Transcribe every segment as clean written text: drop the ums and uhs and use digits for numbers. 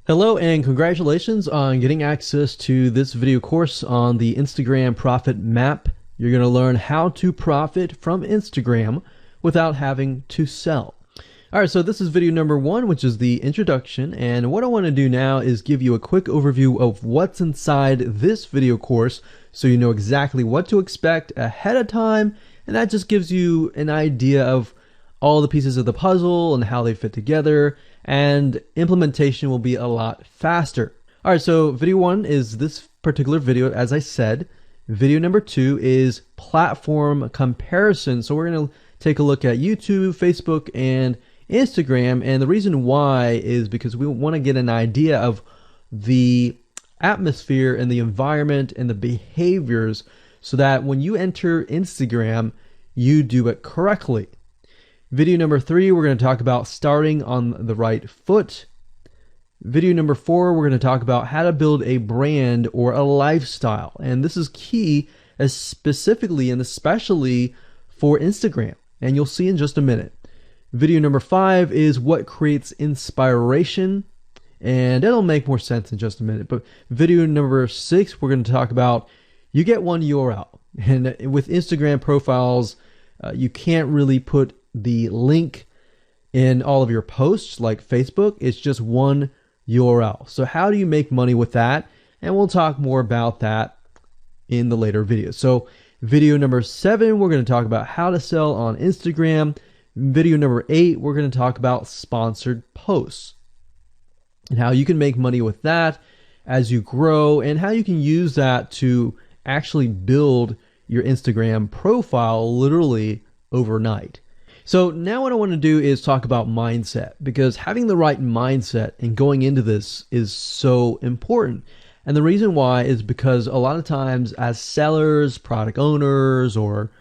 Hello and congratulations on getting access to this video course on the Instagram Profit Map. You're going to learn how to profit from Instagram without having to sell. All right, so this is video number 1, which is the introduction. And what I want to do now is give you a quick overview of what's inside this video course so you know exactly what to expect ahead of time. And that just gives you an idea of all the pieces of the puzzle and how they fit together, and implementation will be a lot faster. All right, so video 1 is this particular video, as I said. Video number 2 is platform comparison. So we're going to take a look at YouTube, Facebook, and Instagram. And the reason why is because we want to get an idea of the atmosphere and the environment and the behaviors so that when you enter Instagram, you do it correctly. Video number 3, we're going to talk about starting on the right foot. Video number 4, we're going to talk about how to build a brand or a lifestyle. And this is key, as specifically and especially for Instagram. And you'll see in just a minute. Video number 5 is what creates inspiration. And it'll make more sense in just a minute. But video number 6, we're going to talk about you get one URL. And with Instagram profiles, you can't really put the link in all of your posts like Facebook. It's just one URL. So how do you make money with that? And we'll talk more about that in the later videos. So video number 7, we're going to talk about how to sell on Instagram. Video number 8, we're going to talk about sponsored posts and how you can make money with that as you grow, and how you can use that to actually build your Instagram profile literally overnight. So now what I want to do is talk about mindset, because having the right mindset and going into this is so important. And the reason why is because a lot of times as sellers, product owners, or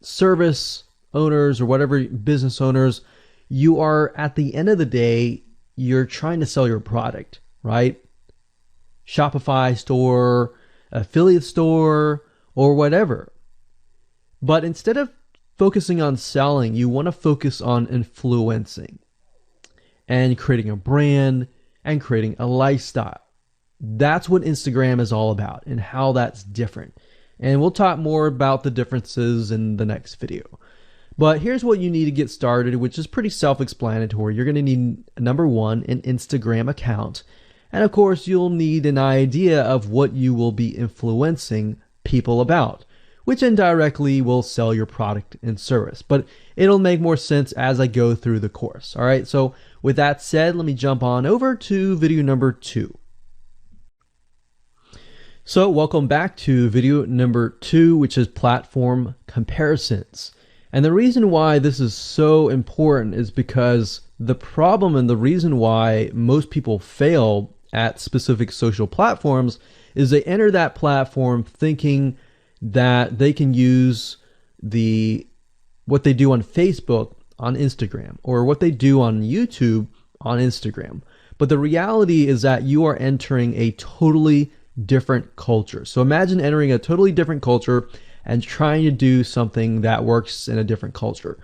service owners, or whatever, business owners, you are, at the end of the day, you're trying to sell your product, right? Shopify store, affiliate store, or whatever. But instead of focusing on selling, you want to focus on influencing and creating a brand and creating a lifestyle. That's what Instagram is all about and how that's different. And we'll talk more about the differences in the next video. But here's what you need to get started, which is pretty self-explanatory. You're going to need, number 1, an Instagram account. And of course, you'll need an idea of what you will be influencing people about, which indirectly will sell your product and service. But it'll make more sense as I go through the course. All right, so with that said, let me jump on over to video number 2. So welcome back to video number 2, which is platform comparisons. And the reason why this is so important is because the problem and the reason why most people fail at specific social platforms is they enter that platform thinking that they can use what they do on Facebook on Instagram, or what they do on YouTube on Instagram. But the reality is that you are entering a totally different culture. So imagine entering a totally different culture and trying to do something that works in a different culture.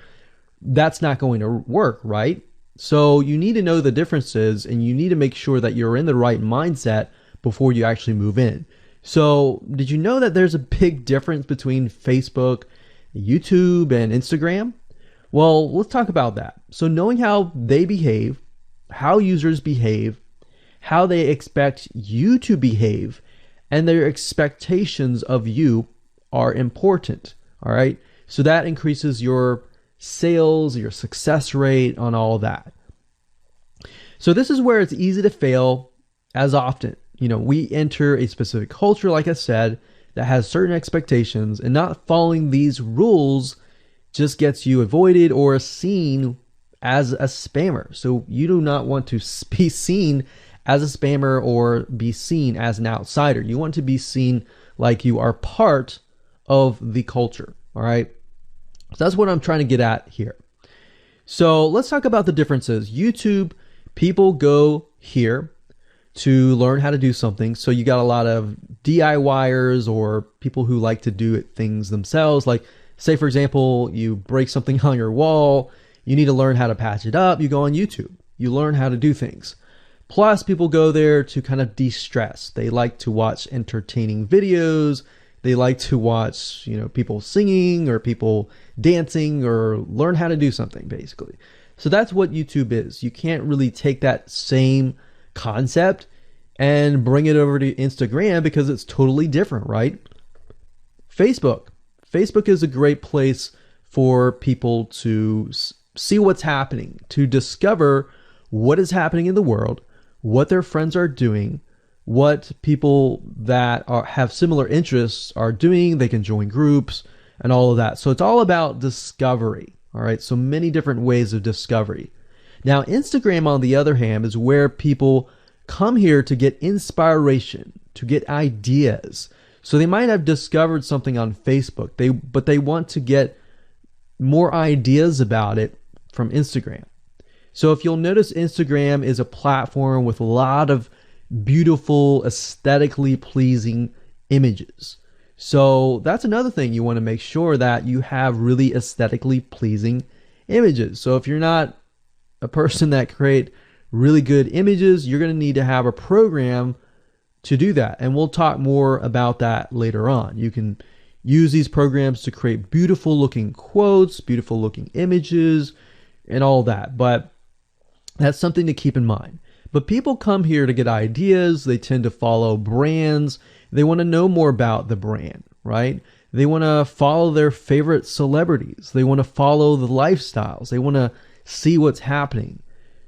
That's not going to work, right? So you need to know the differences, and you need to make sure that you're in the right mindset before you actually move in. So did you know that there's a big difference between Facebook, YouTube, and Instagram? Well, let's talk about that. So knowing how they behave, how users behave, how they expect you to behave, and their expectations of you are important. All right. So that increases your sales, your success rate on all that. So this is where it's easy to fail as often. We enter a specific culture, like I said, that has certain expectations, and not following these rules just gets you avoided or seen as a spammer. So you do not want to be seen as a spammer or be seen as an outsider. You want to be seen like you are part of the culture. All right. So that's what I'm trying to get at here. So let's talk about the differences. YouTube, people go here to learn how to do something. So you got a lot of DIYers, or people who like to do things themselves. Like, say, for example, you break something on your wall, you need to learn how to patch it up. You go on YouTube, you learn how to do things. Plus, people go there to kind of de-stress. They like to watch entertaining videos. They like to watch, people singing or people dancing or learn how to do something, basically. So that's what YouTube is. You can't really take that same concept and bring it over to Instagram because it's totally different, right? Facebook. Facebook is a great place for people to see what's happening, to discover what is happening in the world, what their friends are doing, what people that have similar interests are doing. They can join groups and all of that. So it's all about discovery. All right. So many different ways of discovery. Now, Instagram, on the other hand, is where people come here to get inspiration, to get ideas. So they might have discovered something on Facebook, but they want to get more ideas about it from Instagram. So if you'll notice, Instagram is a platform with a lot of beautiful, aesthetically pleasing images. So that's another thing. You want to make sure that you have really aesthetically pleasing images. So if you're not a person that create really good images, you're going to need to have a program to do that. And we'll talk more about that later on. You can use these programs to create beautiful looking quotes, beautiful looking images, and all that. But that's something to keep in mind. But people come here to get ideas. They tend to follow brands. They want to know more about the brand, right? They want to follow their favorite celebrities. They want to follow the lifestyles. They want to see what's happening.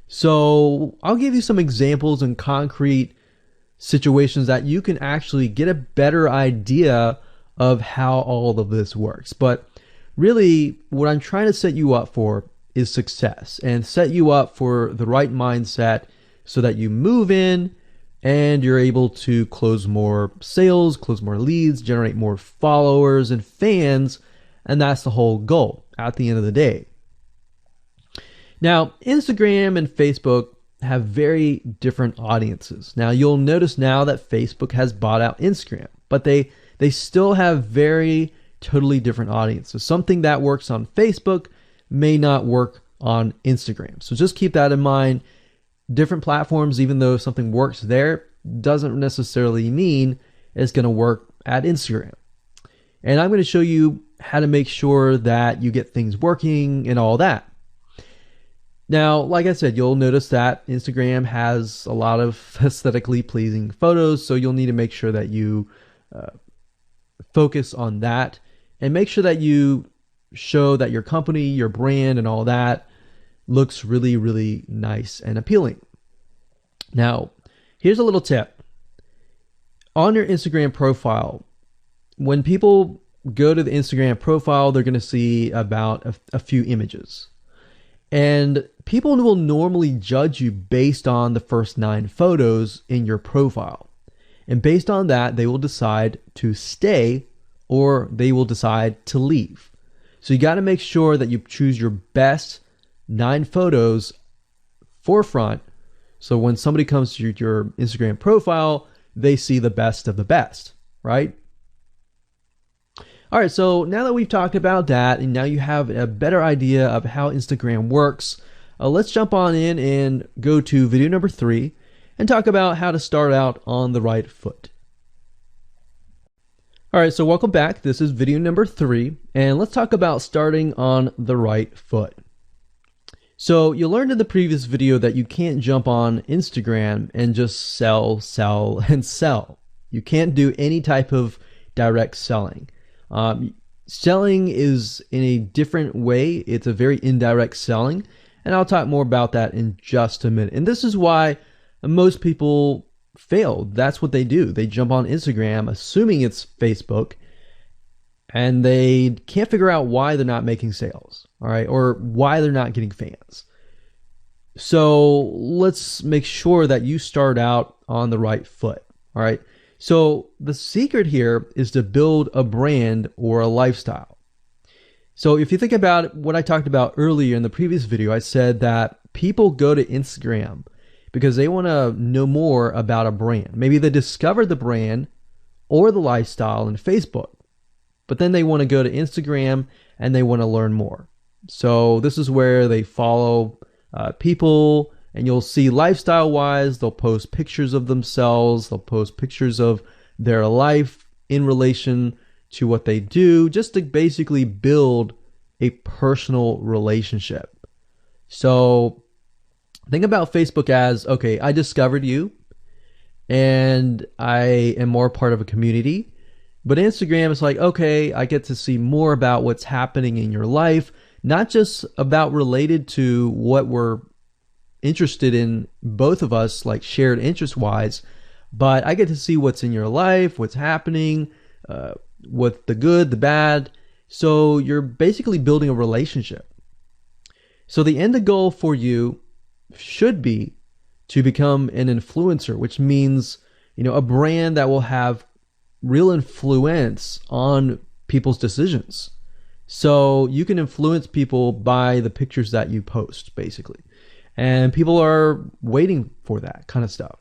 So I'll give you some examples and concrete situations that you can actually get a better idea of how all of this works. But really, what I'm trying to set you up for is success, and set you up for the right mindset so that you move in and you're able to close more sales, close more leads, generate more followers and fans. And that's the whole goal at the end of the day. Now, Instagram and Facebook have very different audiences. Now, you'll notice now that Facebook has bought out Instagram, but they still have very totally different audiences. Something that works on Facebook may not work on Instagram. So just keep that in mind. Different platforms, even though something works there, doesn't necessarily mean it's going to work at Instagram. And I'm going to show you how to make sure that you get things working and all that. Now, like I said, you'll notice that Instagram has a lot of aesthetically pleasing photos, so you'll need to make sure that you focus on that and make sure that you show that your company, your brand, and all that looks really, really nice and appealing. Now, here's a little tip. On your Instagram profile, when people go to the Instagram profile, they're going to see about a few images. And people will normally judge you based on the first 9 photos in your profile. And based on that, they will decide to stay or they will decide to leave. So you got to make sure that you choose your best 9 photos forefront. So when somebody comes to your Instagram profile, they see the best of the best, right? All right, so now that we've talked about that, and now you have a better idea of how Instagram works, let's jump on in and go to video number 3 and talk about how to start out on the right foot. All right, so welcome back. This is video number 3, and let's talk about starting on the right foot. So you learned in the previous video that you can't jump on Instagram and just sell, and sell. You can't do any type of direct selling. Selling is in a different way. It's a very indirect selling, and I'll talk more about that in just a minute. And this is why most people fail. That's what they do. They jump on Instagram assuming it's Facebook, and they can't figure out why they're not making sales, all right, or why they're not getting fans. So let's make sure that you start out on the right foot, all right? So the secret here is to build a brand or a lifestyle. So if you think about what I talked about earlier in the previous video, I said that people go to Instagram because they want to know more about a brand. Maybe they discovered the brand or the lifestyle in Facebook, but then they want to go to Instagram and they want to learn more. So this is where they follow people And you'll see lifestyle wise, they'll post pictures of themselves, they'll post pictures of their life in relation to what they do, just to basically build a personal relationship. So think about Facebook as, okay, I discovered you and I am more part of a community. But Instagram is like, okay, I get to see more about what's happening in your life, not just about related to what we're interested in, both of us, like shared interest wise, but I get to see what's in your life, what's happening, what the good, the bad. So you're basically building a relationship. So the end goal for you should be to become an influencer, which means, a brand that will have real influence on people's decisions. So you can influence people by the pictures that you post, basically. And people are waiting for that kind of stuff.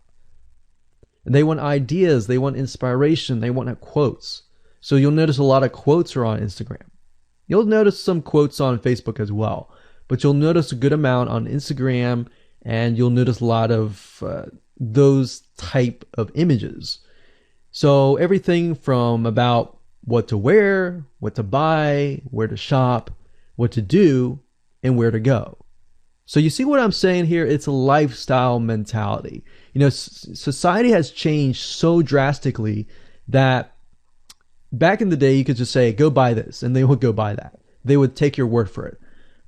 They want ideas, they want inspiration, they want quotes. So you'll notice a lot of quotes are on Instagram. You'll notice some quotes on Facebook as well, but you'll notice a good amount on Instagram, and you'll notice a lot of those type of images. So everything from about what to wear, what to buy, where to shop, what to do, and where to go. So you see what I'm saying here? It's a lifestyle mentality. Society has changed so drastically that back in the day, you could just say, go buy this, and they would go buy that. They would take your word for it.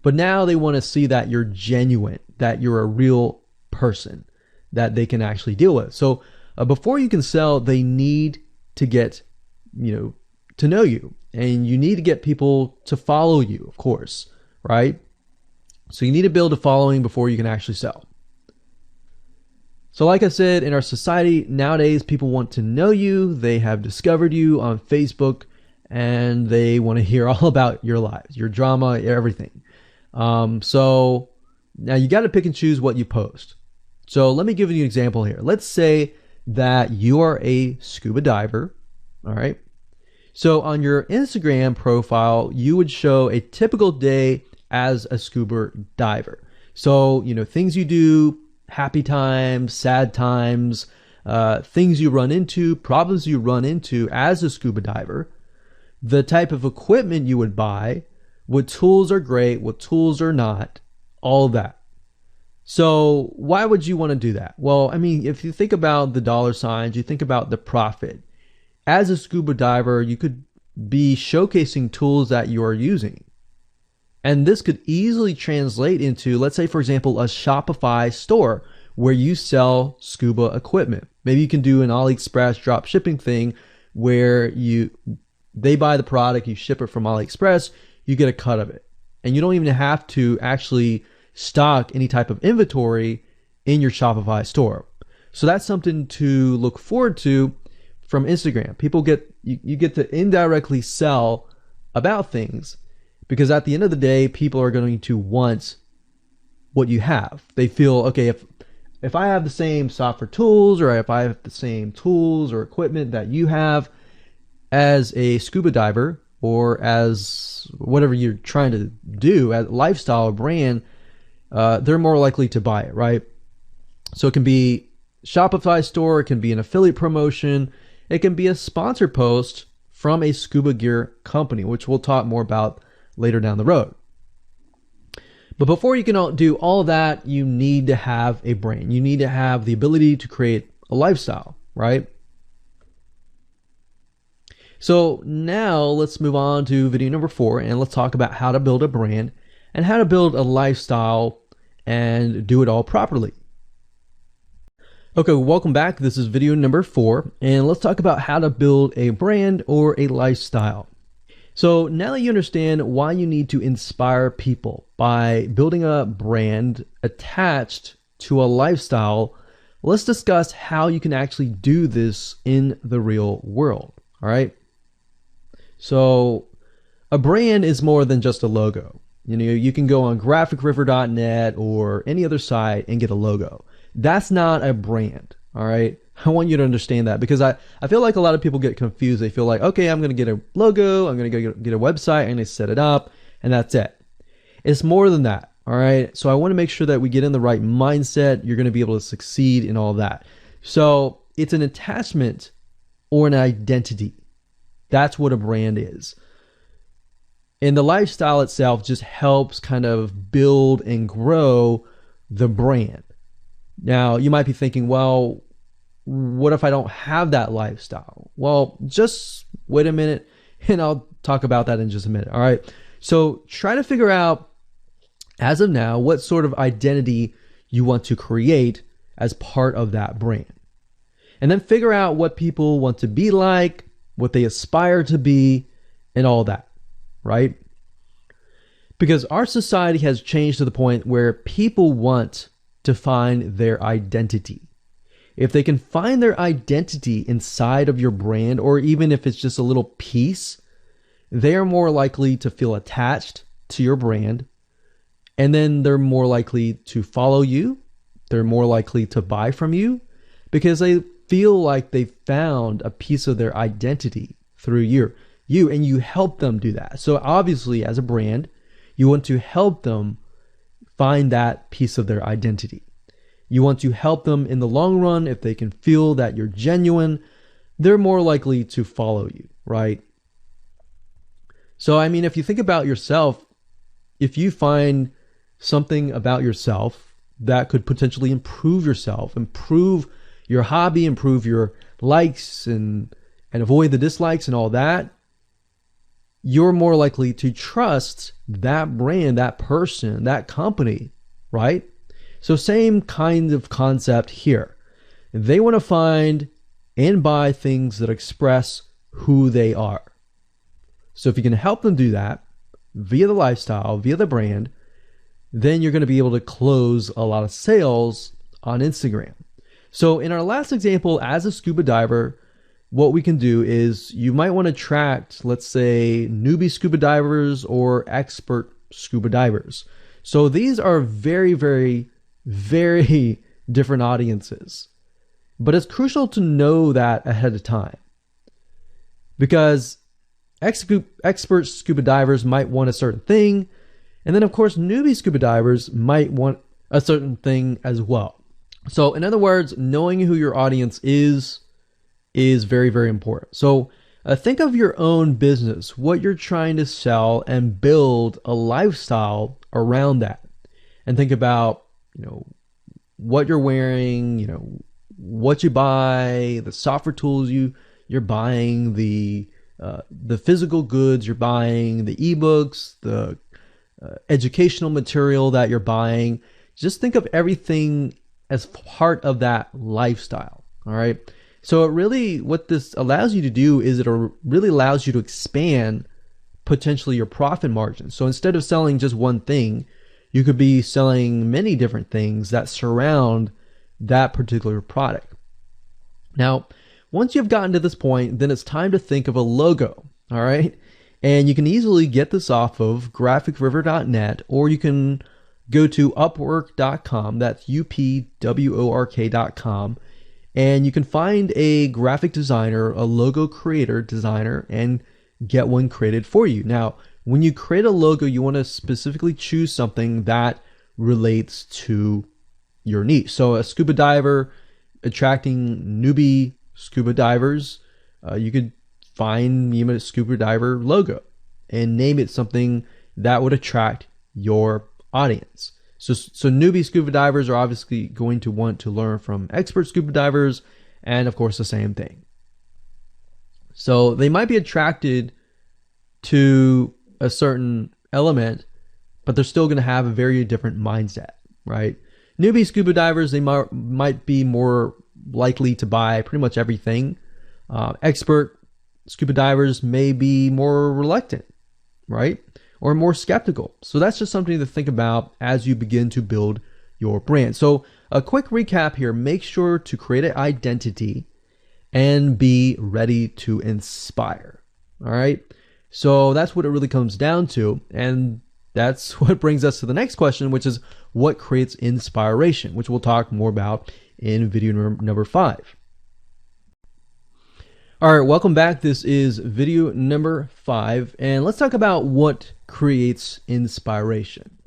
But now they want to see that you're genuine, that you're a real person that they can actually deal with. So before you can sell, they need to get, to know you, and you need to get people to follow you, of course, right? So you need to build a following before you can actually sell. So like I said, in our society nowadays, people want to know you. They have discovered you on Facebook, and they want to hear all about your lives, your drama, everything. So now you got to pick and choose what you post. So let me give you an example here. Let's say that you are a scuba diver, all right? So on your Instagram profile, you would show a typical day as a scuba diver. So, things you do, happy times, sad times, things you run into, problems you run into as a scuba diver, the type of equipment you would buy, what tools are great, what tools are not, all that. So why would you want to do that? Well, if you think about the dollar signs, you think about the profit. As a scuba diver, you could be showcasing tools that you are using. And this could easily translate into, let's say, for example, a Shopify store where you sell scuba equipment. Maybe you can do an AliExpress drop shipping thing where they buy the product, you ship it from AliExpress, you get a cut of it. And you don't even have to actually stock any type of inventory in your Shopify store. So that's something to look forward to from Instagram. You get to indirectly sell about things, because at the end of the day, people are going to want what you have. They feel, okay, if I have the same software tools, or if I have the same tools or equipment that you have as a scuba diver, or as whatever you're trying to do, as lifestyle or brand, they're more likely to buy it, right? So it can be Shopify store, it can be an affiliate promotion, it can be a sponsor post from a scuba gear company, which we'll talk more about later down the road. But before you can do all that, you need to have a brand. You need to have the ability to create a lifestyle, right? So now let's move on to video number 4, and let's talk about how to build a brand and how to build a lifestyle and do it all properly. Okay, welcome back. This is video number 4, and let's talk about how to build a brand or a lifestyle. So now that you understand why you need to inspire people by building a brand attached to a lifestyle, let's discuss how you can actually do this in the real world. All right. So a brand is more than just a logo. You can go on graphicriver.net or any other site and get a logo. That's not a brand. All right. I want you to understand that, because I feel like a lot of people get confused. They feel like, okay, I'm going to get a logo, I'm going to get a website, I'm going to set it up, and that's it. It's more than that. All right. So I want to make sure that we get in the right mindset. You're going to be able to succeed in all that. So it's an attachment or an identity. That's what a brand is. And the lifestyle itself just helps kind of build and grow the brand. Now, you might be thinking, well, what if I don't have that lifestyle? Well, just wait a minute and I'll talk about that in just a minute. All right. So try to figure out, as of now, what sort of identity you want to create as part of that brand. And then figure out what people want to be like, what they aspire to be, and all that, right? Because our society has changed to the point where people want to find their identity. If they can find their identity inside of your brand, or even if it's just a little piece, they are more likely to feel attached to your brand. And then they're more likely to follow you. They're more likely to buy from you because they feel like they found a piece of their identity through you, and you help them do that. So obviously, as a brand, you want to help them find that piece of their identity. You want to help them in the long run. If they can feel that you're genuine, they're more likely to follow you, right? So, I mean, if you think about yourself, if you find something about yourself that could potentially improve yourself, improve your hobby, improve your likes, and avoid the dislikes and all that, you're more likely to trust that brand, that person, that company, right? So same kind of concept here. They want to find and buy things that express who they are. So if you can help them do that via the lifestyle, via the brand, then you're going to be able to close a lot of sales on Instagram. So in our last example, as a scuba diver, what we can do is you might want to attract, let's say, newbie scuba divers or expert scuba divers. So these are very, very, very different audiences. But it's crucial to know that ahead of time, because expert scuba divers might want a certain thing, and then of course newbie scuba divers might want a certain thing as well. So in other words, knowing who your audience is very, very important. So think of your own business, what you're trying to sell, and build a lifestyle around that. And think about, what you're wearing, what you buy, the software tools you're buying, the physical goods you're buying, the ebooks, the educational material that you're buying. Just think of everything as part of that lifestyle. All right. So what this allows you to do is it really allows you to expand potentially your profit margin. So instead of selling just one thing, you could be selling many different things that surround that particular product. Now, once you've gotten to this point, then it's time to think of a logo. All right. And you can easily get this off of graphicriver.net, or you can go to upwork.com. That's upwork.com. And you can find a graphic designer, a logo creator, designer, and get one created for you. Now, when you create a logo, you want to specifically choose something that relates to your niche. So a scuba diver attracting newbie scuba divers, you could find a scuba diver logo and name it something that would attract your audience. So newbie scuba divers are obviously going to want to learn from expert scuba divers, and of course the same thing. So they might be attracted to a certain element, but they're still going to have a very different mindset, right? Newbie scuba divers, they might be more likely to buy pretty much everything. Expert scuba divers may be more reluctant, right? Or more skeptical. So that's just something to think about as you begin to build your brand. So a quick recap here: make sure to create an identity and be ready to inspire. All right. So that's what it really comes down to. And that's what brings us to the next question, which is what creates inspiration, which we'll talk more about in video number 5. All right, welcome back. This is video number 5, and let's talk about what creates inspiration.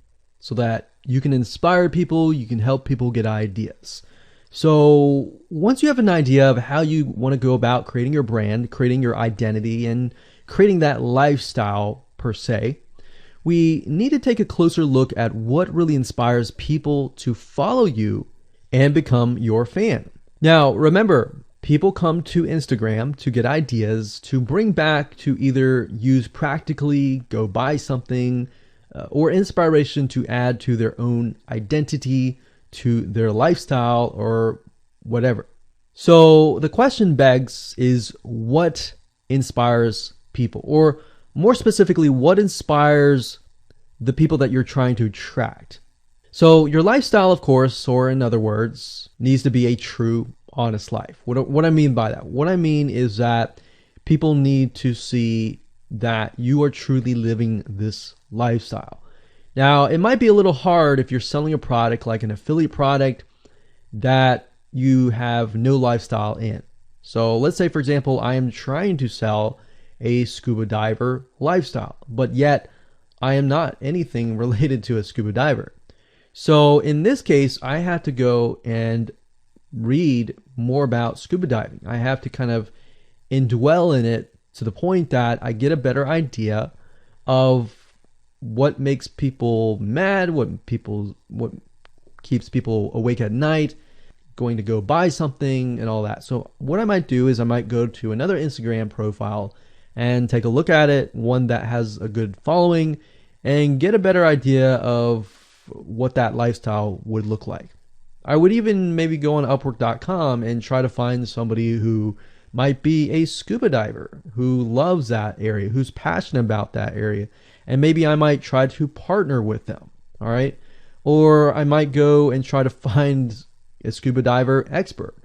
so that you can inspire people, you can help people get ideas. So once you have an idea of how you want to go about creating your brand, creating your identity, and creating that lifestyle per se, we need to take a closer look at what really inspires people to follow you and become your fan. Now, remember, people come to Instagram to get ideas to bring back to either use practically, go buy something, or inspiration to add to their own identity, to their lifestyle, or whatever. So the question begs is, what inspires people? Or more specifically, what inspires the people that you're trying to attract? So your lifestyle, of course, or in other words, needs to be a true, honest life. What I mean by that? What I mean is that people need to see that you are truly living this lifestyle. Now, it might be a little hard if you're selling a product like an affiliate product that you have no lifestyle in. So let's say, for example, I am trying to sell a scuba diver lifestyle, but yet I am not anything related to a scuba diver. So in this case, I have to go and read more about scuba diving. I have to kind of indwell in it to the point that I get a better idea of what makes people mad, what keeps people awake at night, going to go buy something and all that. So what I might do is I might go to another Instagram profile and take a look at it, one that has a good following, and get a better idea of what that lifestyle would look like. I would even maybe go on Upwork.com and try to find somebody who might be a scuba diver, who loves that area, who's passionate about that area. And maybe I might try to partner with them, all right? Or I might go and try to find a scuba diver expert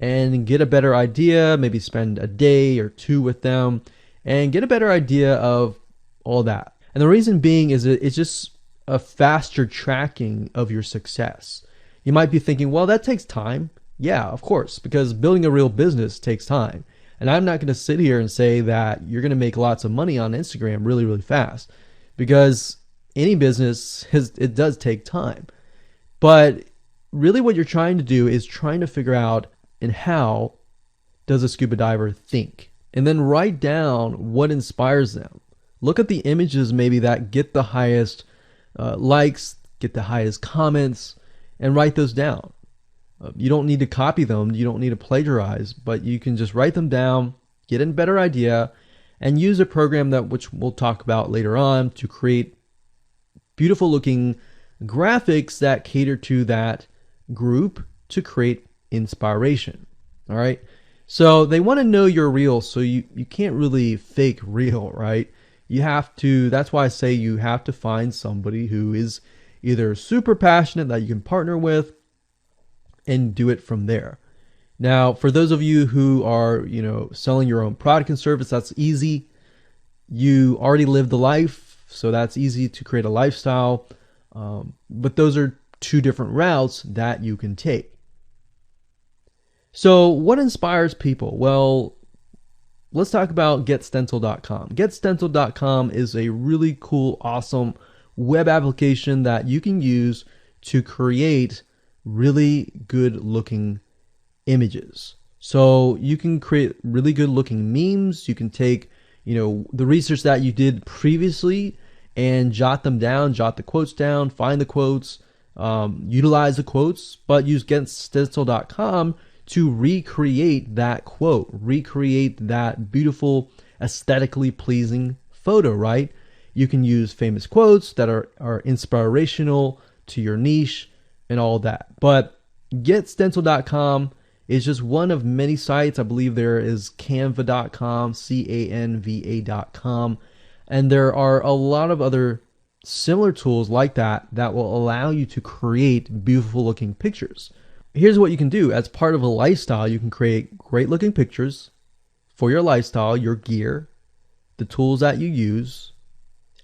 and get a better idea, maybe spend a day or two with them and get a better idea of all that. And the reason being is it's just a faster tracking of your success. You might be thinking, well, that takes time. Yeah, of course, because building a real business takes time. And I'm not going to sit here and say that you're going to make lots of money on Instagram really, really fast, because any business, it does take time. But really what you're trying to do is trying to figure out, and how does a scuba diver think? And then write down what inspires them. Look at the images maybe that get the highest likes, get the highest comments, and write those down. You don't need to copy them. You don't need to plagiarize, but you can just write them down, get a better idea, and use a program that which we'll talk about later on to create beautiful looking graphics that cater to that group to create inspiration. All right. So they want to know you're real. So you can't really fake real, right? You have to, that's why I say you have to find somebody who is either super passionate that you can partner with and do it from there. Now, for those of you who are, selling your own product and service, that's easy. You already live the life, so that's easy to create a lifestyle. But those are two different routes that you can take. So what inspires people? Well, let's talk about GetStencil.com. GetStencil.com is a really cool, awesome web application that you can use to create really good looking images. So you can create really good looking memes. You can take, the research that you did previously and jot them down, jot the quotes down, find the quotes, utilize the quotes, but use GetStencil.com to recreate that quote, recreate that beautiful, aesthetically pleasing photo, right? You can use famous quotes that are inspirational to your niche and all that. But GetStencil.com is just one of many sites. I believe there is Canva.com, Canva.com, and there are a lot of other similar tools like that will allow you to create beautiful looking pictures. Here's what you can do. As part of a lifestyle, you can create great looking pictures for your lifestyle, your gear, the tools that you use,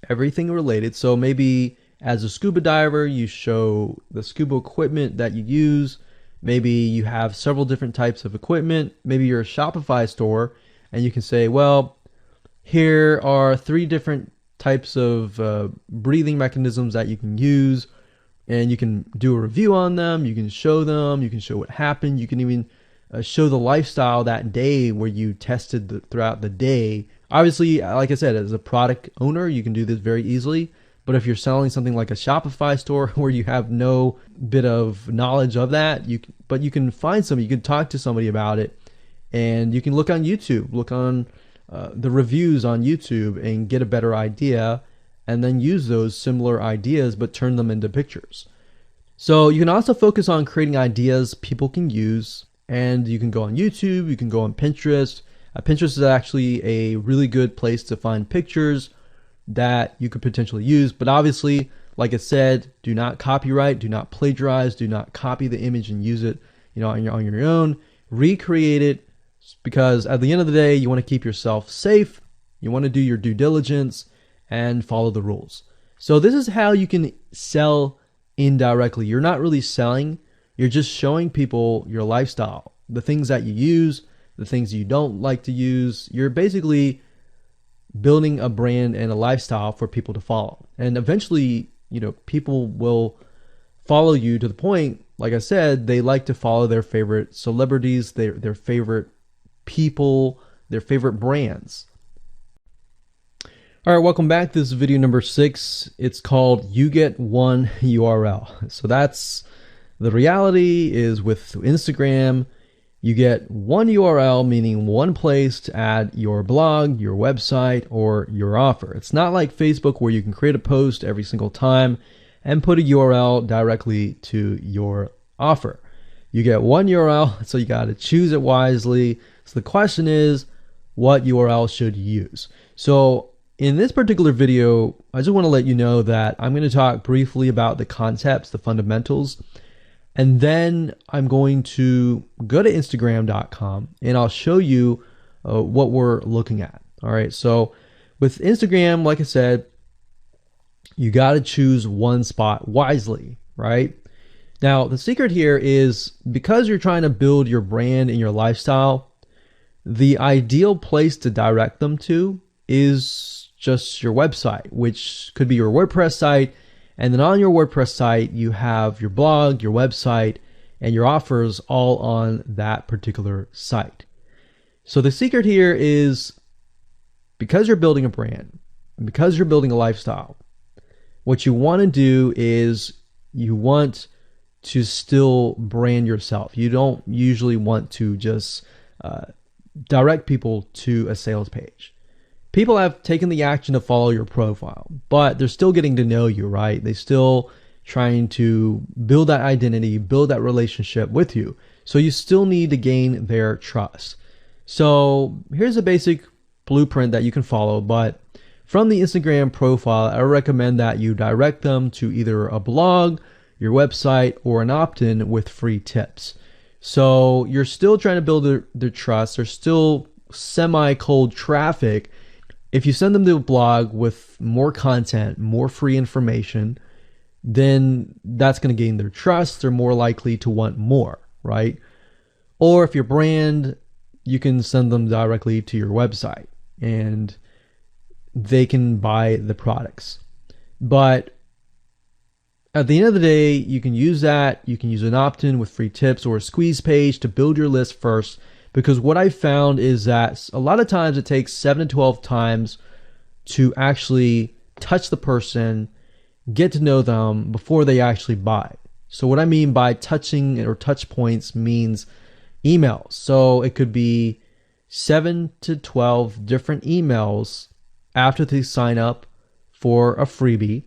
everything related. So maybe as a scuba diver, you show the scuba equipment that you use. Maybe you have several different types of equipment. Maybe you're a Shopify store and you can say, well, here are 3 different types of breathing mechanisms that you can use, and you can do a review on them. You can show them. You can show what happened. You can even show the lifestyle that day where you tested throughout the day. Obviously, like I said, as a product owner, you can do this very easily. But if you're selling something like a Shopify store where you have no bit of knowledge of that, you can find somebody, you can talk to somebody about it, and you can look on YouTube, look on the reviews on YouTube and get a better idea, and then use those similar ideas but turn them into pictures. So you can also focus on creating ideas people can use, and you can go on YouTube, you can go on Pinterest. Pinterest is actually a really good place to find pictures that you could potentially use, but obviously, like I said, do not copyright, do not plagiarize, do not copy the image and use it, on your own. Recreate it, because at the end of the day, you want to keep yourself safe. You want to do your due diligence and follow the rules. So this is how you can sell indirectly. You're not really selling, you're just showing people your lifestyle, the things that you use, the things you don't like to use. You're basically building a brand and a lifestyle for people to follow. And eventually, people will follow you to the point, like I said, they like to follow their favorite celebrities, their favorite people, their favorite brands. All right, welcome back. This is video number 6. It's called You Get One URL. So that's the reality is with Instagram, you get one URL, meaning one place to add your blog, your website, or your offer. It's not like Facebook where you can create a post every single time and put a URL directly to your offer. You get one URL, so you got to choose it wisely. So the question is, what URL should you use? So in this particular video, I just want to let you know that I'm going to talk briefly about the concepts, the fundamentals, and then I'm going to go to Instagram.com and I'll show you what we're looking at. All right, so with Instagram, like I said, you got to choose one spot wisely, right? Now, the secret here is because you're trying to build your brand and your lifestyle, the ideal place to direct them to is just your website, which could be your WordPress site. And then on your WordPress site, you have your blog, your website, and your offers all on that particular site. So the secret here is because you're building a brand, because you're building a lifestyle, what you want to do is you want to still brand yourself. You don't usually want to just direct people to a sales page. People have taken the action to follow your profile, but they're still getting to know you, right? They're still trying to build that identity, build that relationship with you. So you still need to gain their trust. So here's a basic blueprint that you can follow, but from the Instagram profile, I recommend that you direct them to either a blog, your website, or an opt-in with free tips. So you're still trying to build their trust. There's still semi-cold traffic. If you send them to a blog with more content, more free information, then that's going to gain their trust. They're more likely to want more, right? Or if your brand, you can send them directly to your website and they can buy the products. But at the end of the day, you can use that. You can use an opt-in with free tips or a squeeze page to build your list first. Because what I found is that a lot of times it takes 7 to 12 times to actually touch the person, get to know them before they actually buy. So what I mean by touching or touch points means emails. So it could be 7 to 12 different emails after they sign up for a freebie.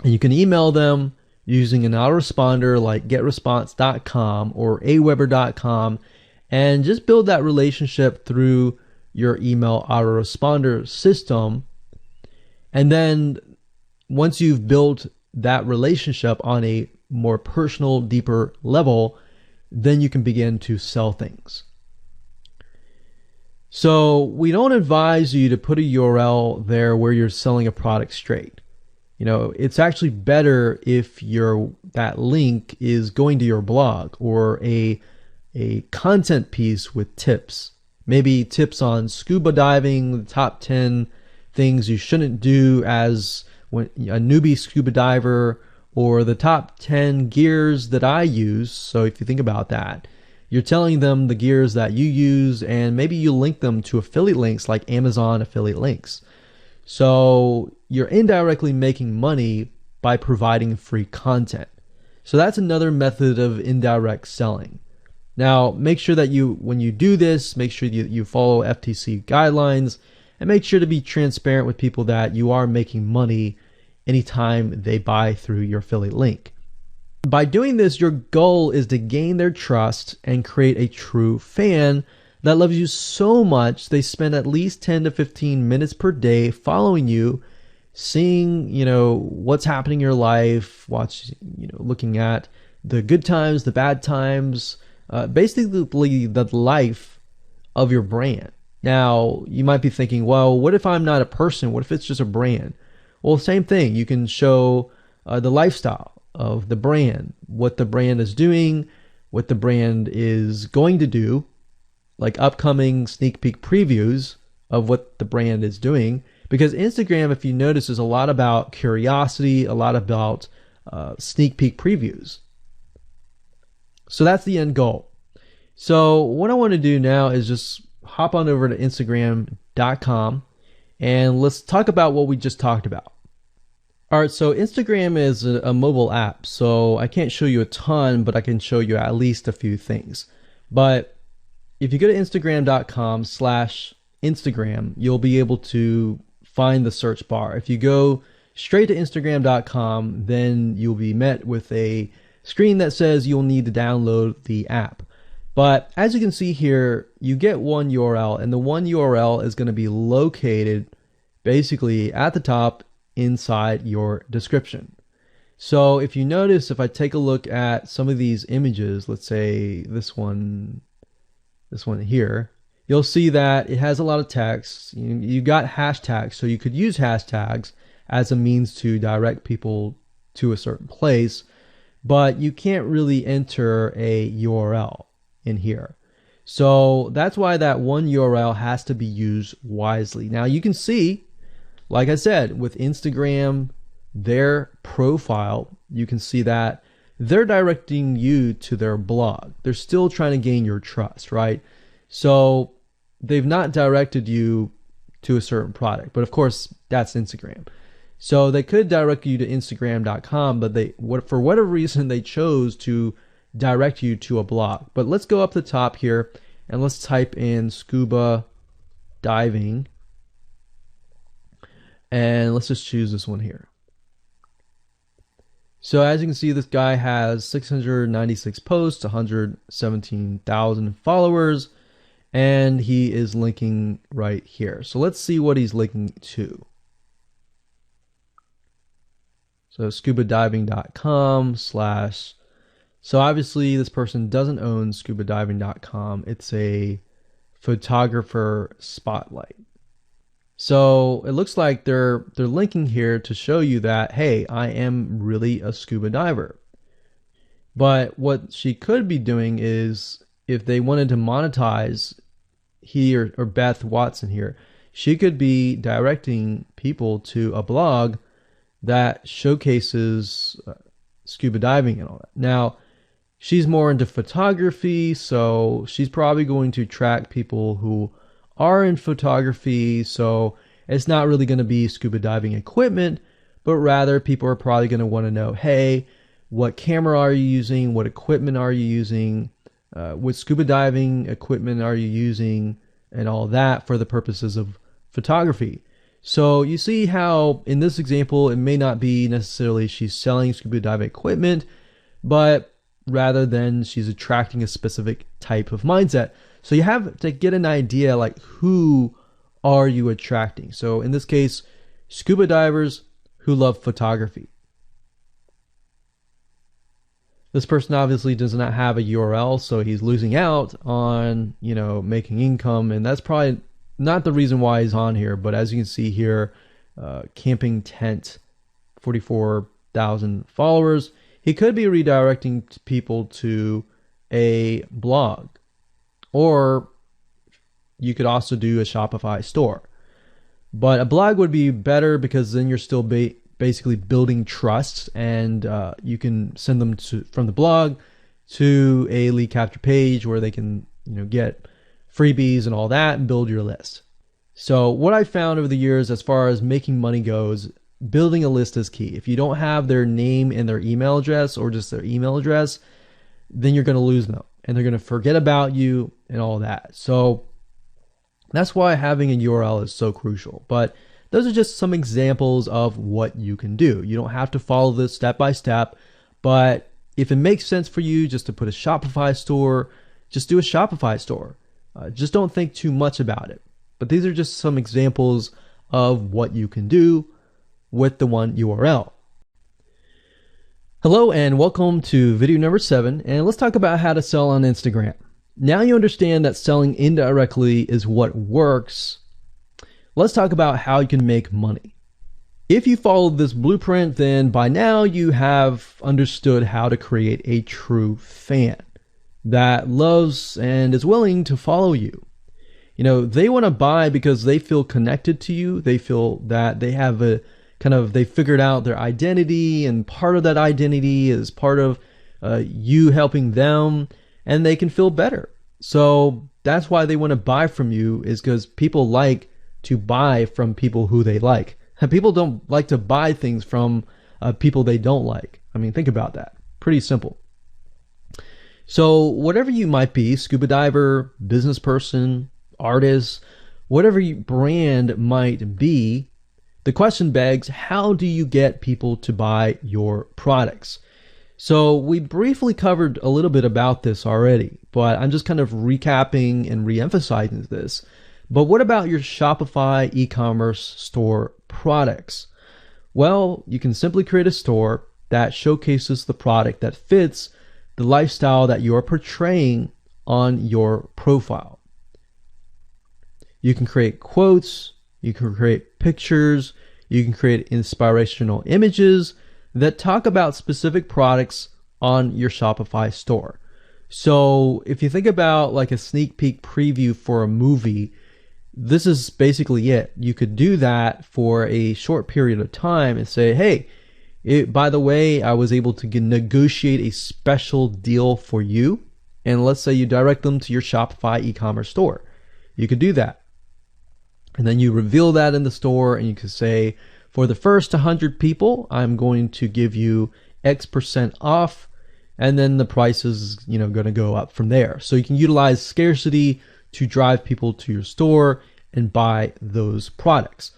And you can email them using an autoresponder like getresponse.com or aweber.com. And just build that relationship through your email autoresponder system. And then once you've built that relationship on a more personal, deeper level, then you can begin to sell things. So we don't advise you to put a URL there where you're selling a product straight. It's actually better if that link is going to your blog or a content piece with tips, maybe tips on scuba diving, the top 10 things you shouldn't do as when a newbie scuba diver, or the top 10 gears that I use. So if you think about that, you're telling them the gears that you use, and maybe you link them to affiliate links like Amazon affiliate links. So you're indirectly making money by providing free content. So that's another method of indirect selling. Now, make sure that when you do this, make sure you follow FTC guidelines, and make sure to be transparent with people that you are making money anytime they buy through your affiliate link. By doing this, your goal is to gain their trust and create a true fan that loves you so much they spend at least 10 to 15 minutes per day following you, seeing, what's happening in your life, looking at the good times, the bad times, basically the life of your brand. Now, you might be thinking, well, what if I'm not a person? What if it's just a brand? Well, same thing. You can show the lifestyle of the brand, what the brand is doing, what the brand is going to do, like upcoming sneak peek previews of what the brand is doing. Because Instagram, if you notice, is a lot about curiosity, a lot about sneak peek previews. So that's the end goal. So what I want to do now is just hop on over to Instagram.com and let's talk about what we just talked about. All right, so Instagram is a mobile app, so I can't show you a ton, but I can show you at least a few things. But if you go to Instagram.com/Instagram, you'll be able to find the search bar. If you go straight to Instagram.com, then you'll be met with a screen that says you'll need to download the app. But as you can see here, you get one URL, and the one URL is going to be located basically at the top inside your description. So if you notice, if I take a look at some of these images, let's say this one here, you'll see that it has a lot of text. You got hashtags, so you could use hashtags as a means to direct people to a certain place, but you can't really enter a URL in here. So that's why that one URL has to be used wisely. Now you can see, like I said, with Instagram, their profile, you can see that they're directing you to their blog. They're still trying to gain your trust, right? So they've not directed you to a certain product, but of course that's Instagram. So they could direct you to Instagram.com, but for whatever reason, they chose to direct you to a blog. But let's go up the top here and let's type in scuba diving. And let's just choose this one here. So as you can see, this guy has 696 posts, 117,000 followers, and he is linking right here. So let's see what he's linking to. So scubadiving.com/. So obviously this person doesn't own scubadiving.com. It's a photographer spotlight. So it looks like they're linking here to show you that, hey, I am really a scuba diver. But what she could be doing is, if they wanted to monetize he or Beth Watson here, she could be directing people to a blog that showcases scuba diving and all that. Now, she's more into photography, so she's probably going to track people who are in photography, so it's not really going to be scuba diving equipment, but rather people are probably going to want to know, hey, what camera are you using? What equipment are you using? What scuba diving equipment are you using? And all that for the purposes of photography. So you see how in this example, it may not be necessarily she's selling scuba diving equipment, but rather than she's attracting a specific type of mindset. So you have to get an idea, like, who are you attracting? So in this case, scuba divers who love photography. This person obviously does not have a URL, so he's losing out on, making income, and that's probably not the reason why he's on here. But as you can see here, camping tent, 44,000 followers. He could be redirecting people to a blog, or you could also do a Shopify store. But a blog would be better because then you're still basically building trust, and you can send them from the blog to a lead capture page where they can get freebies and all that and build your list. So what I found over the years as far as making money goes, building a list is key. If you don't have their name and their email address, or just their email address, then you're going to lose them and they're going to forget about you and all that. So that's why having a URL is so crucial. But those are just some examples of what you can do. You don't have to follow this step by step, but if it makes sense for you just to put a Shopify store, just do a Shopify store. Just don't think too much about it. But these are just some examples of what you can do with the one URL. Hello and welcome to video number 7, and let's talk about how to sell on Instagram. Now you understand that selling indirectly is what works. Let's talk about how you can make money. If you followed this blueprint, then by now you have understood how to create a true fan that loves and is willing to follow you. They want to buy because they feel connected to you. They feel that they have they figured out their identity, and part of that identity is part of you helping them, and they can feel better. So that's why they want to buy from you, is because people like to buy from people who they like. And people don't like to buy things from people they don't like. I mean, think about that. Pretty simple. So whatever you might be, scuba diver, business person, artist, whatever your brand might be, the question begs, how do you get people to buy your products? So we briefly covered a little bit about this already, but I'm just kind of recapping and re-emphasizing this. But what about your Shopify e-commerce store products? Well, you can simply create a store that showcases the product that fits the lifestyle that you are portraying on your profile. You can create quotes, you can create pictures, you can create inspirational images that talk about specific products on your Shopify store. So if you think about like a sneak peek preview for a movie, this is basically it. You could do that for a short period of time and say, hey, by the way, I was able to negotiate a special deal for you. And let's say you direct them to your Shopify e-commerce store. You could do that. And then you reveal that in the store, and you could say, for the first 100 people, I'm going to give you X% off. And then the price is, going to go up from there. So you can utilize scarcity to drive people to your store and buy those products.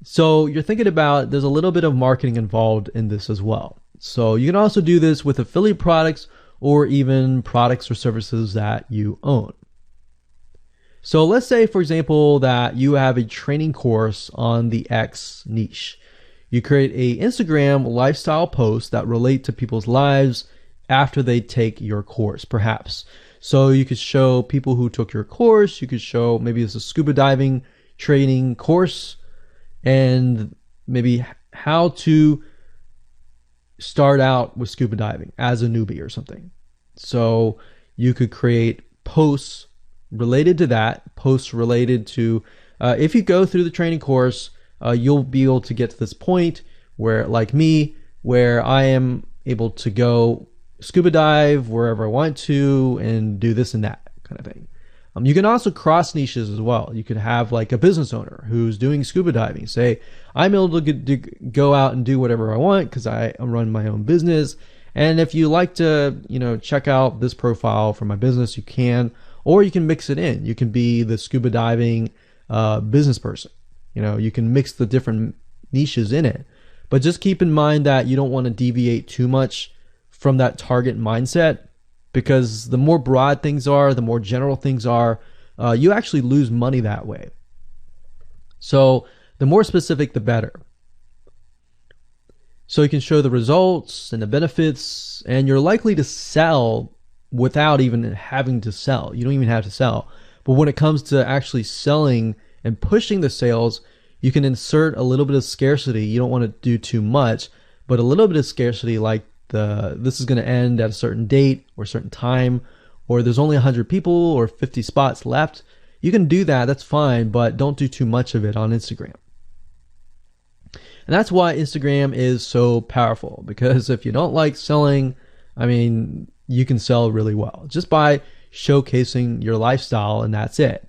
So you're thinking about, there's a little bit of marketing involved in this as well. So you can also do this with affiliate products or even products or services that you own. So let's say, for example, that you have a training course on the X niche. You create a Instagram lifestyle post that relate to people's lives after they take your course, perhaps. So you could show people who took your course, you could show maybe it's a scuba diving training course, and maybe how to start out with scuba diving as a newbie or something. So you could create posts related to that, posts related to, if you go through the training course, you'll be able to get to this point where, like me, where I am able to go scuba dive wherever I want to and do this and that kind of thing. You can also cross niches as well. You could have like a business owner who's doing scuba diving. Say, I'm able to go out and do whatever I want because I run my own business. And if you like to, check out this profile for my business, you can, or you can mix it in. You can be the scuba diving business person. You can mix the different niches in it. But just keep in mind that you don't want to deviate too much from that target mindset, because the more broad things are, the more general things are, you actually lose money that way. So the more specific, the better. So you can show the results and the benefits, and you're likely to sell without even having to sell. You don't even have to sell. But when it comes to actually selling and pushing the sales, you can insert a little bit of scarcity. You don't want to do too much, but a little bit of scarcity, like this is going to end at a certain date or a certain time, or there's only 100 people or 50 spots left. you can do that, that's fine, but don't do too much of it on Instagram. And that's why Instagram is so powerful, because if you don't like selling, I mean, you can sell really well just by showcasing your lifestyle, and that's it.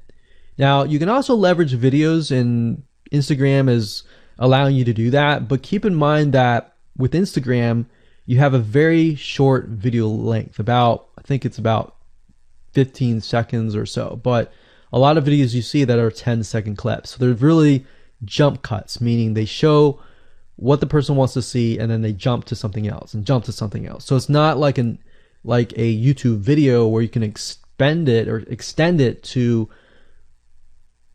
Now, you can also leverage videos, and Instagram is allowing you to do that, but keep in mind that with Instagram, you have a very short video length, I think it's about 15 seconds or so, but a lot of videos you see that are 10-second clips. So they're really jump cuts, meaning they show what the person wants to see and then they jump to something else and jump to something else. So it's not like a YouTube video where you can extend it to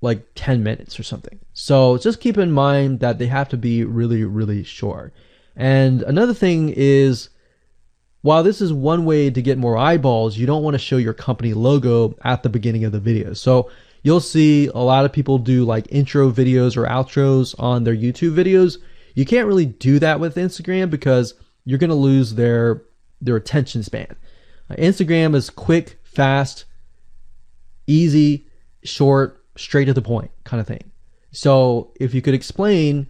like 10 minutes or something. So just keep in mind that they have to be really, really short. And another thing is, while this is one way to get more eyeballs, you don't want to show your company logo at the beginning of the video. So you'll see a lot of people do like intro videos or outros on their YouTube videos. You can't really do that with Instagram because you're going to lose their attention span. Instagram is quick, fast, easy, short, straight to the point kind of thing. So if you could explain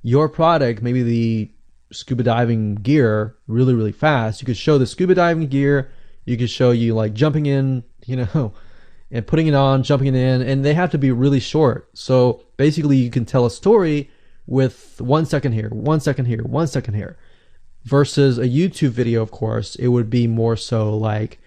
your product, maybe the scuba diving gear, really, really fast, you could show the scuba diving gear, you could show you like jumping in, and putting it on, jumping in, and they have to be really short. So basically you can tell a story with 1 second here, 1 second here, 1 second here, versus a YouTube video. Of course, it would be more so like,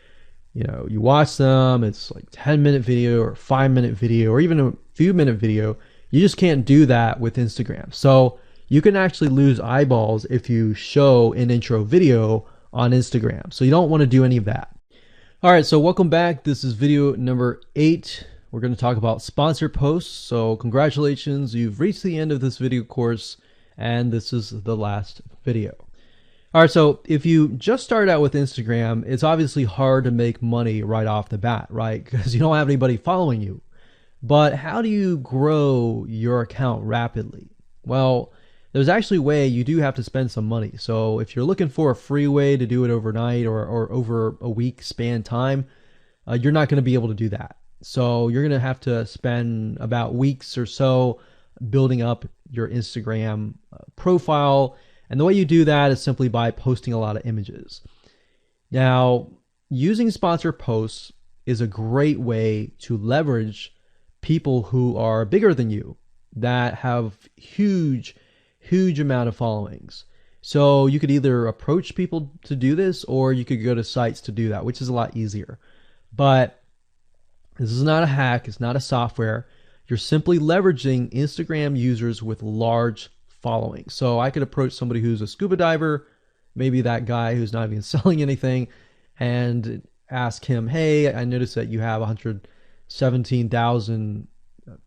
you watch them, it's like 10-minute video or 5-minute video or even a few minute video. You just can't do that with Instagram. So you can actually lose eyeballs if you show an intro video on Instagram. So you don't want to do any of that. All right, so welcome back. This is video number 8. We're going to talk about sponsored posts. So congratulations, you've reached the end of this video course, and this is the last video. All right, so if you just start out with Instagram, it's obviously hard to make money right off the bat, right? Because you don't have anybody following you. But how do you grow your account rapidly? Well, there's actually a way. You do have to spend some money. So if you're looking for a free way to do it overnight or over a week span time, you're not going to be able to do that. So you're going to have to spend about weeks or so building up your Instagram profile. And the way you do that is simply by posting a lot of images. Now, using sponsored posts is a great way to leverage people who are bigger than you, that have huge amount of followings. So you could either approach people to do this, or you could go to sites to do that, which is a lot easier. But this is not a hack. It's not a software. You're simply leveraging Instagram users with large followings. So I could approach somebody who's a scuba diver, maybe that guy who's not even selling anything, and ask him, hey, I noticed that you have 117,000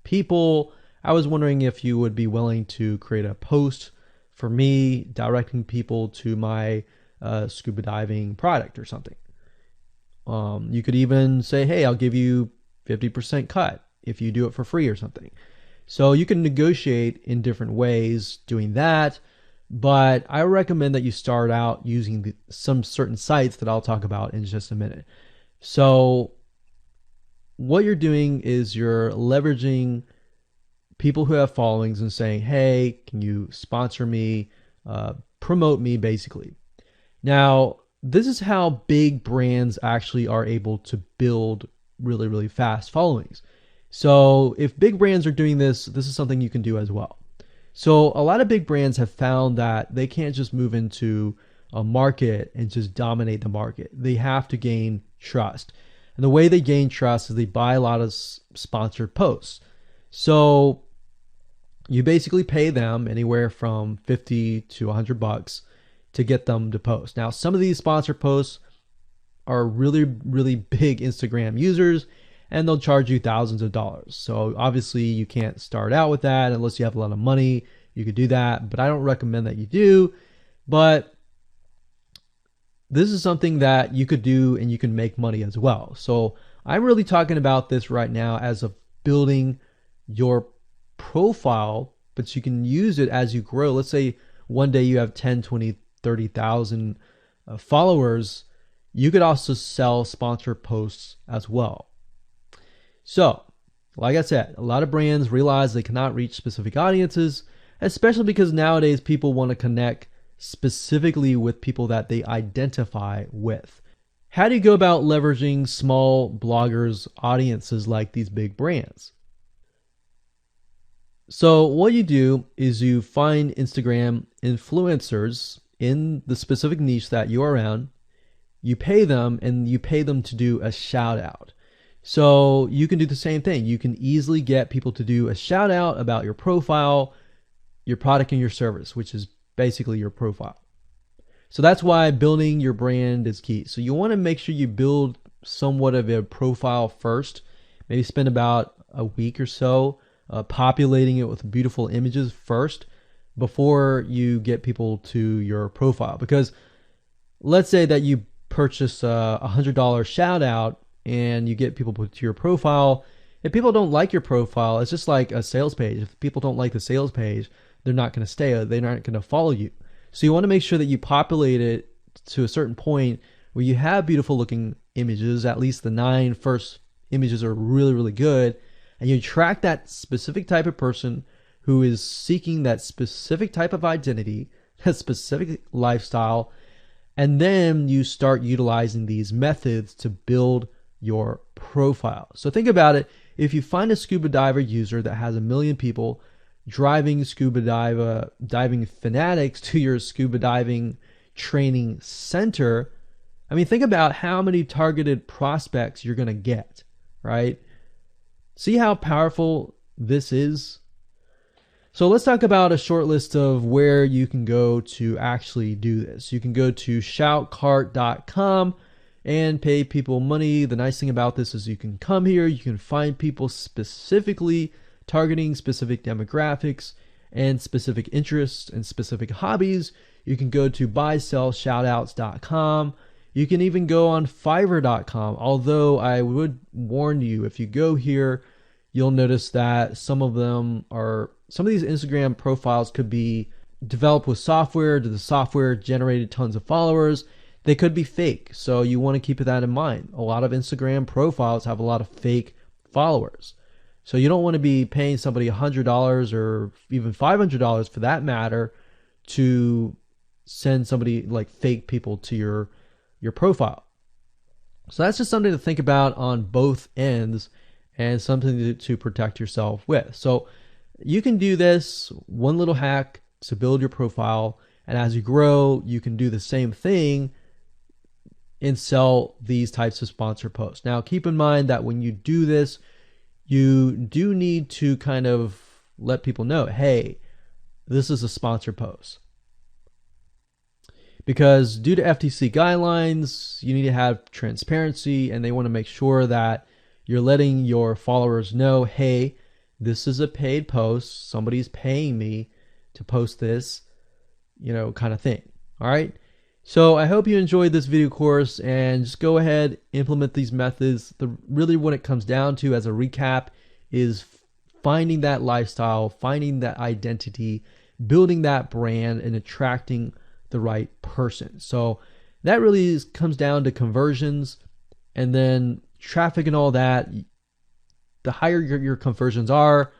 people. I was wondering if you would be willing to create a post for me directing people to my scuba diving product or something. You could even say, hey, I'll give you 50% cut if you do it for free or something. So you can negotiate in different ways doing that, but I recommend that you start out using some certain sites that I'll talk about in just a minute. So what you're doing is you're leveraging people who have followings and saying, hey, can you sponsor me, promote me, basically. Now, this is how big brands actually are able to build really, really fast followings. So if big brands are doing this, this is something you can do as well. So a lot of big brands have found that they can't just move into a market and just dominate the market. They have to gain trust. And the way they gain trust is they buy a lot of sponsored posts. So you basically pay them anywhere from 50 to $100 to get them to post. Now, some of these sponsored posts are really, really big Instagram users, and they'll charge you thousands of dollars. So obviously you can't start out with that unless you have a lot of money. You could do that, but I don't recommend that you do. But this is something that you could do and you can make money as well. So I'm really talking about this right now as of building your profile, but you can use it as you grow. Let's say one day you have 10, 20, 30,000 followers. You could also sell sponsored posts as well. So Like I said, a lot of brands realize they cannot reach specific audiences, especially because nowadays people want to connect specifically with people that they identify with. How do you go about leveraging small bloggers' audiences like these big brands? So what you do is you find Instagram influencers in the specific niche that you are around. You pay them, and you pay them to do a shout out. So you can do the same thing. You can easily get people to do a shout out about your profile, your product, and your service, which is basically your profile. So that's why building your brand is key. So you want to make sure you build somewhat of a profile first. Maybe spend about a week or so populating it with beautiful images first before you get people to your profile. Because let's say that you purchase a $100 shout out and you get people to your profile. If people don't like your profile, it's just like a sales page. If people don't like the sales page, they're not going to stay. They're not going to follow you. So you want to make sure that you populate it to a certain point where you have beautiful looking images. At least the 9 first images are really, really good. And you attract that specific type of person who is seeking that specific type of identity, that specific lifestyle. And then you start utilizing these methods to build your profile. So think about it. If you find a scuba diver user that has 1 million people driving diving fanatics to your scuba diving training center, I mean, think about how many targeted prospects you're going to get, right? See how powerful this is? So let's talk about a short list of where you can go to actually do this. You can go to shoutcart.com and pay people money. The nice thing about this is you can come here, you can find people specifically targeting specific demographics and specific interests and specific hobbies. You can go to buysellshoutouts.com. You can even go on Fiverr.com, although I would warn you, if you go here, you'll notice that some of these Instagram profiles could be developed with software. The software generated tons of followers. They could be fake, so you want to keep that in mind. A lot of Instagram profiles have a lot of fake followers. So you don't want to be paying somebody $100 or even $500 for that matter to send somebody like fake people to your profile. So that's just something to think about on both ends and something to protect yourself with. So you can do this one little hack to build your profile, and as you grow, you can do the same thing and sell these types of sponsor posts. Now, keep in mind that when you do this, you do need to kind of let people know, hey, this is a sponsor post. Because due to FTC guidelines, you need to have transparency, and they want to make sure that you're letting your followers know, hey, this is a paid post. Somebody's paying me to post this, kind of thing. All right. So I hope you enjoyed this video course, and just go ahead, implement these methods. Really what it comes down to as a recap is finding that lifestyle, finding that identity, building that brand, and attracting the right person. So that really comes down to conversions, and then traffic and all that. The higher your conversions are,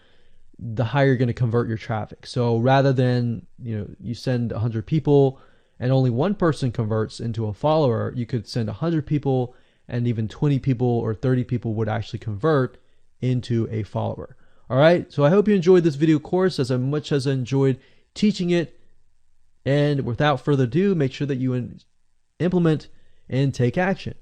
the higher you're going to convert your traffic. So rather than, you send 100 people and only one person converts into a follower, you could send 100 people and even 20 people or 30 people would actually convert into a follower. All right. So I hope you enjoyed this video course as much as I enjoyed teaching it. And without further ado, make sure that you implement and take action.